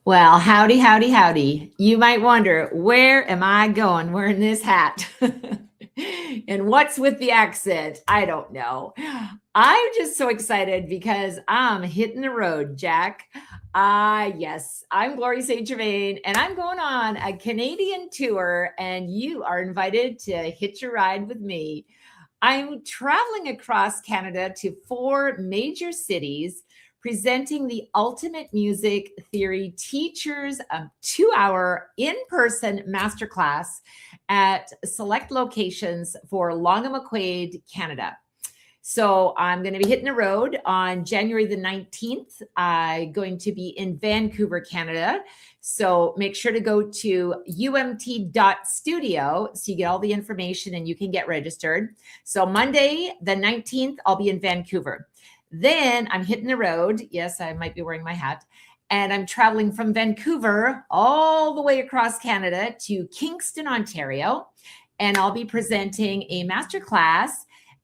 Well, howdy, howdy, howdy. You might wonder, where am I going wearing this hat? And what's with the accent? I don't know. I'm just so excited because I'm hitting the road, Jack. Yes, I'm Gloria St. Germain, and I'm going on a Canadian tour, and you are invited to hitch a ride with me. I'm traveling across Canada to 4 major cities presenting the ultimate music theory teachers a 2-hour in-person masterclass at select locations for Longa-McQuaid, Canada. So I'm going to be hitting the road on January the 19th. I'm going to be in Vancouver, Canada. So make sure to go to UMT.studio so you get all the information and you can get registered. So Monday the 19th, I'll be in Vancouver. Then I'm hitting the road. Yes, I might be wearing my hat. And I'm traveling from Vancouver all the way across Canada to Kingston, Ontario. And I'll be presenting a masterclass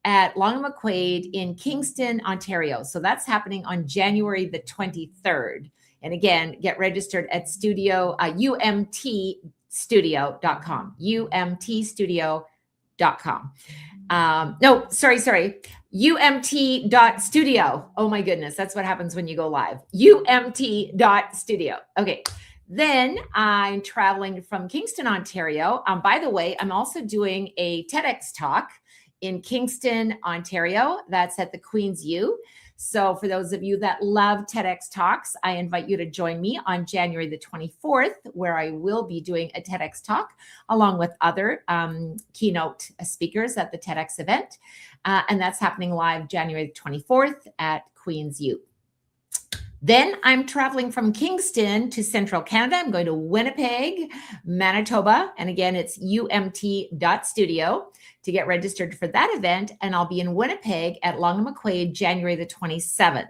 at Longa-McQuaid in Kingston, Ontario. So that's happening on January the 23rd. And again, get registered at UMT.studio.com. UMT.studio.com. No, sorry. UMT.studio. Oh my goodness, that's what happens when you go live. UMT.studio. Okay. Then I'm traveling from Kingston, Ontario. By the way, I'm also doing a TEDx talk in Kingston, Ontario. That's at the Queen's U. So for those of you that love TEDx talks, I invite you to join me on January the 24th, where I will be doing a TEDx talk along with other keynote speakers at the TEDx event. And that's happening live January the 24th at Queen's U. Then I'm traveling from Kingston to Central Canada. I'm going to Winnipeg, Manitoba. And again, it's UMT.studio to get registered for that event. And I'll be in Winnipeg at Longa-McQuaid, January the 27th.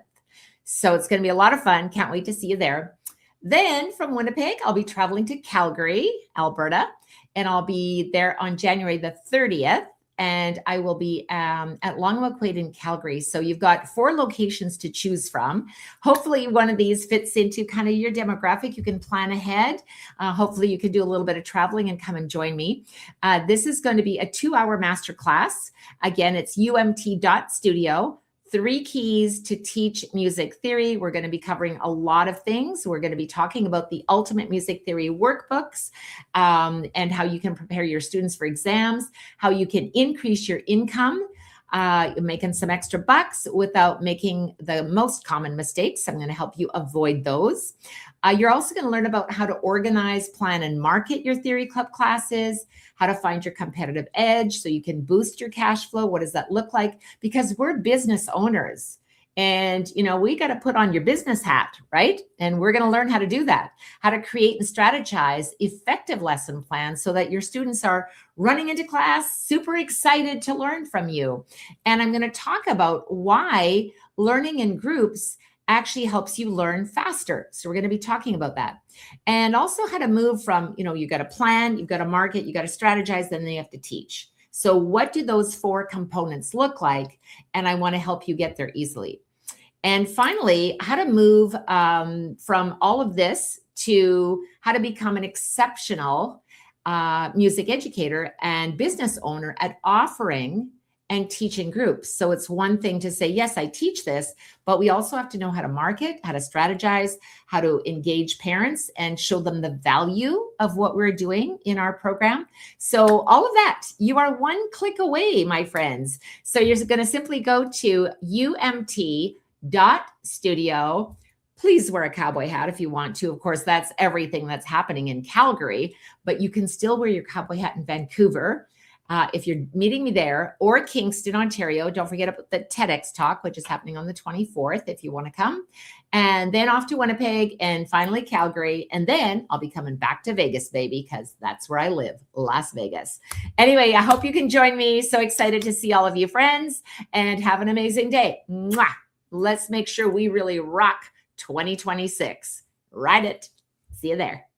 So it's going to be a lot of fun. Can't wait to see you there. Then from Winnipeg, I'll be traveling to Calgary, Alberta. And I'll be there on January the 30th. And I will be at Longa-McQuaid in Calgary. So you've got 4 locations to choose from. Hopefully one of these fits into kind of your demographic. You can plan ahead. Hopefully you can do a little bit of traveling and come and join me. This is going to be a 2-hour masterclass. Again, it's UMT.studio. 3 keys to teach music theory. We're going to be covering a lot of things. We're going to be talking about the ultimate music theory workbooks and how you can prepare your students for exams, how you can increase your income, making some extra bucks without making the most common mistakes. I'm going to help you avoid those. You're also going to learn about how to organize, plan, and market your theory club classes, how to find your competitive edge so you can boost your cash flow. What does that look like? Because we're business owners and, we got to put on your business hat, right? And we're going to learn how to do that, how to create and strategize effective lesson plans so that your students are running into class, super excited to learn from you. And I'm going to talk about why learning in groups actually helps you learn faster. So we're going to be talking about that. And also how to move from, you got to plan, you've got to market, you got to strategize, then you have to teach. So what do those 4 components look like? And I want to help you get there easily. And finally, how to move from all of this to how to become an exceptional music educator and business owner at offering and teaching groups. So it's one thing to say, yes, I teach this, but we also have to know how to market, how to strategize, how to engage parents and show them the value of what we're doing in our program. So all of that, you are 1 click away, my friends. So you're going to simply go to UMT.studio. Please wear a cowboy hat if you want to. Of course, that's everything that's happening in Calgary, but you can still wear your cowboy hat in Vancouver. If you're meeting me there, or Kingston, Ontario, don't forget about the TEDx talk, which is happening on the 24th if you want to come. And then off to Winnipeg and finally Calgary. And then I'll be coming back to Vegas, baby, because that's where I live, Las Vegas. Anyway, I hope you can join me. So excited to see all of you friends and have an amazing day. Mwah! Let's make sure we really rock 2026. Ride it. See you there.